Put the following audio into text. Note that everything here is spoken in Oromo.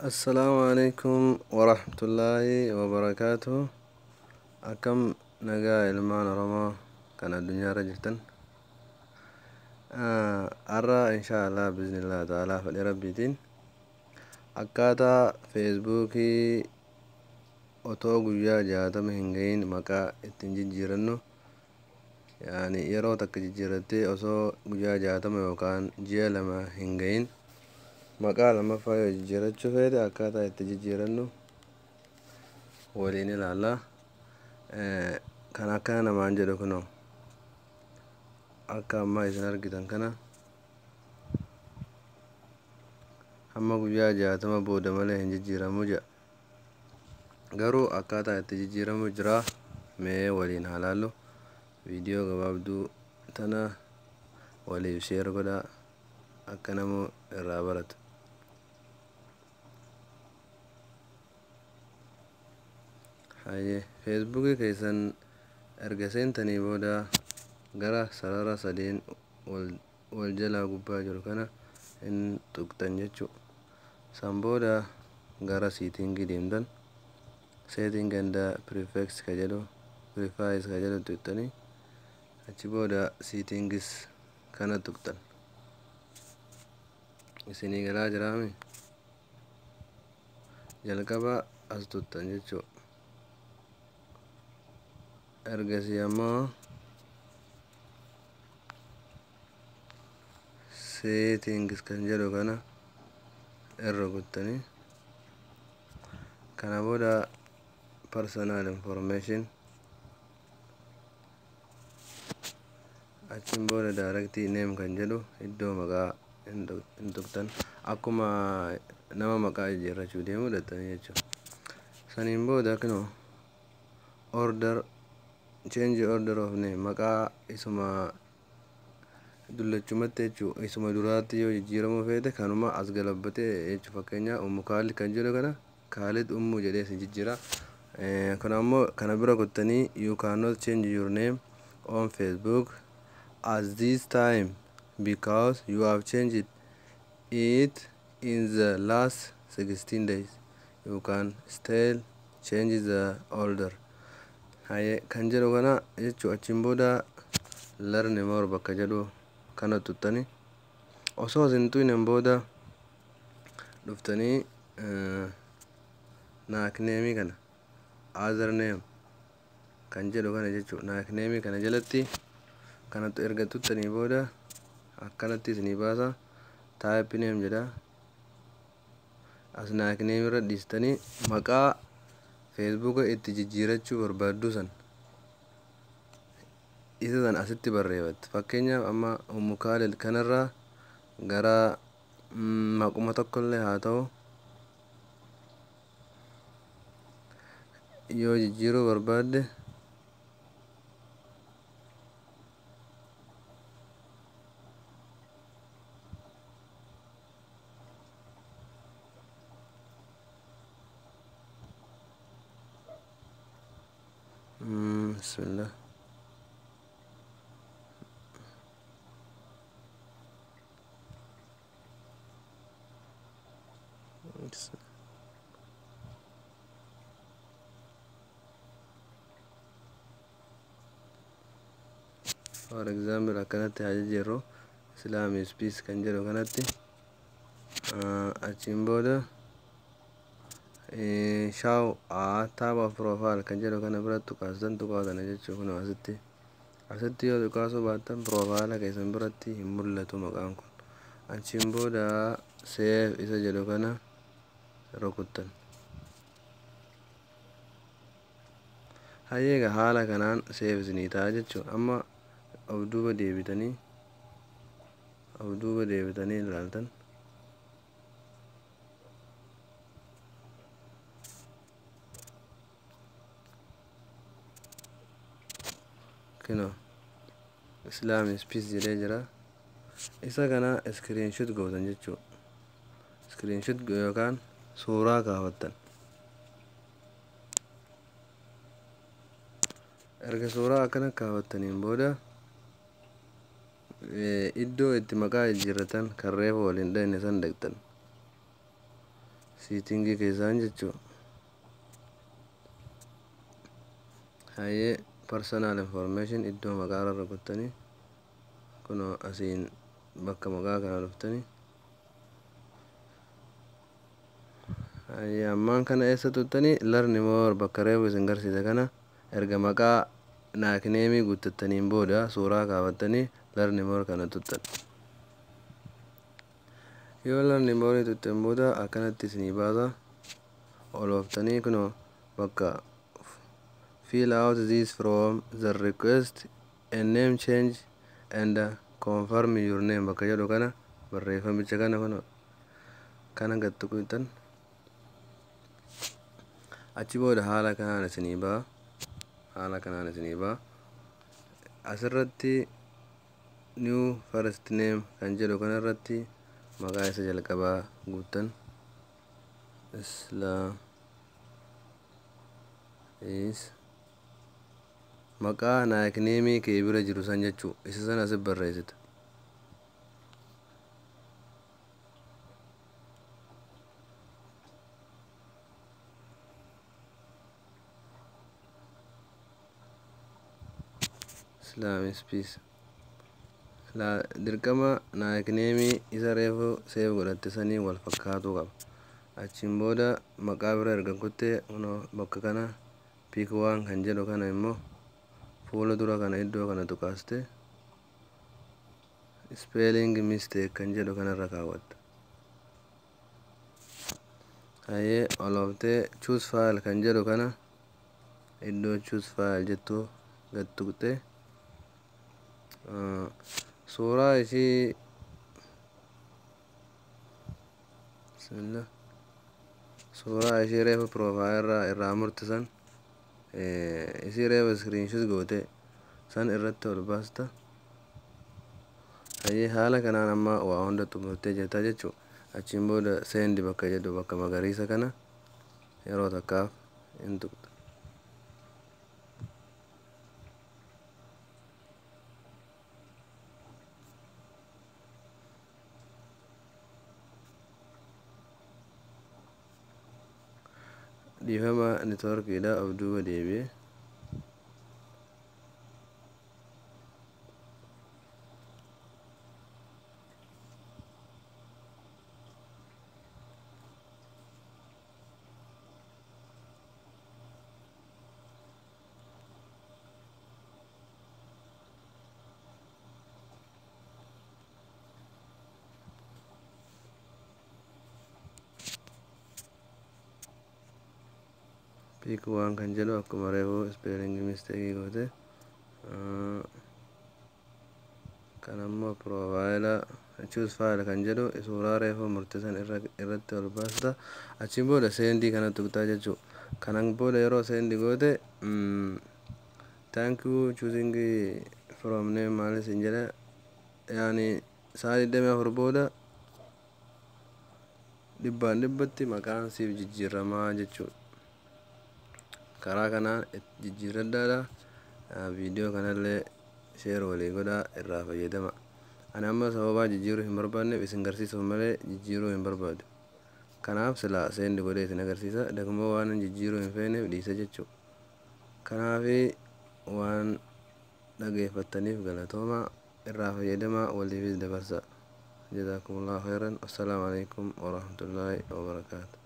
السلام عليكم ورحمة الله وبركاته. أكم نجا إلمان رما كان الدنيا رجلتن أرى إن شاء الله بإذن الله تعالى فلربي دين أكاتا فيسبوكي أوتو guyya jaatama hingayin maqaa ittiin jijjiirannu yani yeroo takka jijjiirrattee osoo guyyaa jaatama yookaan ji'a lama hingayin maqaa lammaffaa yoo jijjiirrachuu feete akkaataa itti jijjiirannu waliin ilaalla. Kan akkana namaan jedhu kunoo akka ammaa isin argitan kana hamma guyyaa jaatama booda malee hin jijjiiramu jedha. Garuu akkaataa itti jijjiiramu jira. Mee waliin haa ilaallu. Viidiyoo gabaabduu tana waliif sheer godhaa akka namu irraa baratu. Hayyee feesbuukii keessan erga seentanii booda gara sarara sadiin wal jalaa gubbaa jiru kana hin tuqxan jechuu. San booda gara siitingii deemtan. Setting and prefix ka jedhu prefice ka jedhu tuqxanii achi booda settings kana tuqxan. Isinii galaa jiraami jalqaba as tuqxan jechuu. Ergasii ammoo settings kan jedhu kana irra guttanii kana booda personal information achin booda directly name kan jedhu iddoo maqaa hin tuqxan akkuma nama maqaa jijjiirrachuu deemuu dhattanii jechuudha. Saniin booda kunoo order change order of name maqaa isuma dullachumatti jechuu isuma duraatti yoo jijjiiramuu feete kanuma as galabbatee jechuu. Fakkeenyaa ummu kaalid kan jedhu kana kaalid ummu jedhee si jijjiira. Kun ammoo kana bira kuttanii you cannot change your name on Facebook at this time because you have changed it in the last 16 days. You can still change the order. Haye kan jedhu kana jechuu. Achiin booda learn more bakka jedhu kana tuttanii osoo isin tuynen booda dhuftanii nickname kana other name kan jedhu kana jechuu. Nickname kana jalatti kanatu erga tuttanii booda akkanatti isinii baasa. Type name jedha. As nickname irra dhiistanii maqaa Facebook itti jijjiirrachuu barbaaddu san isa san asitti barreeffatu. Fakkeenyaaf amma ummu kaalid kanarraa gara maquma tokkollee haa ta'u yoo jijjiiruu barbaadde bismillah for example akkanatti haa jijjiirru Islam is peace kan jedhu kanatti achiin booda show tab of profile kan jedhu kana bira tuqaastan tuqaatana jechuu. Kun asitti yoo tuqaasuu baattan profile keessan biratti hin mul'atu maqaan kun. Achiin booda save isa jedhu kana rukuttan. Hayyeega haala kanaan save isinii ta'a jechuu. Amma of duuba deebitanii ilaaltan kunoo Islam is peace jedhee jira. Isa kana screenshot gootan jechuu. Screenshot yookaan suuraa kaafattan. Erga suuraa akkana kaafattaniin booda iddoo itti maqaa jijjiirratan kan reefa waliin dhahne san dhaqxan. siitingii keessaan jechuu. Hayyee personal information iddoo maqaa irra rukuttanii kunoo asiin bakka maqaa kana dhuftanii hayyee ammaan kana eessa tuttanii learn more bakka reefu isin garsiise kana erga maqaa nickname guuttattaniin booda suuraa kaafattanii learn more kana tuttan. Yoo learn more tuttan booda akkanatti isinii baasa ol ooftanii kunoo bakka fill out this from the request a name change and confirm your name bakka jedhu kana barreeffamicha kana kunoo kana gad tuqxan. Achi booda haala kanaan isinii ba'a asirratti new first name kan jedhu kanarratti maqaa isa jalqabaa guuttan Islam is maqaa nickname kee bira jiru san jechuu isa san asif barreessita. Islam is peace dirqama nickname isa reefu save godhatte sanii wal fakkaatuu qaba. Achiin booda maqaa bira erga kuttee bakka kana pick one kan jedhu kana immoo fuula dura kana iddoo kana tuqaaste spelling mistake kan jedhu kanarra kaawwatta. Hayyee ol ooftee choose file kan jedhu kana iddoo choose file jettu gad tuqxee suuraa ishii reefu profile irraa murtisan isii reefu screenshot goote san irratti ol baasta. Hayyee haala kanaan amma waa hunda xumurtee jirta jechuu. Achiin booda send bakka jedhu bakka magariisa kana yeroo takkaaf hin tuqxa. Dhiifama networkiidha of duuba deebi'ee pick one kan jedhu akkuma reefu spelling mistake goote kan ammoo profile choose file kan jedhu suuraa reefu murtisan irratti ol baasta. Achiin booda send kana tuqxaa jechuu. Kanan booda yeroo send goote thank you choosing from name maalis hin jedhe yaani saa 24 booda dhibbatti maqaan siif jijjiiramaa jechuudha. Karaa kanaan jijjiirradhaadha. Viidiyoo kanallee share walii godhaa irraa fayyadama. Ani amma sababaa jijjiiruu hin barbaanneef isin garsiisuuf malee jijjiiruu hin barbaadu. Kanaaf silaa send godhee isin agarsiisa. Dagmoo waan jijjiiruu hin feeneef dhiisa jechuudha. Kanaafi waan dhageeffattaniif galatooma irraa fayyadama waliifis dabarsa. Jazaakumullahu khairan. Assalaamu alaikum warahmatullaahi wabarakaatuh.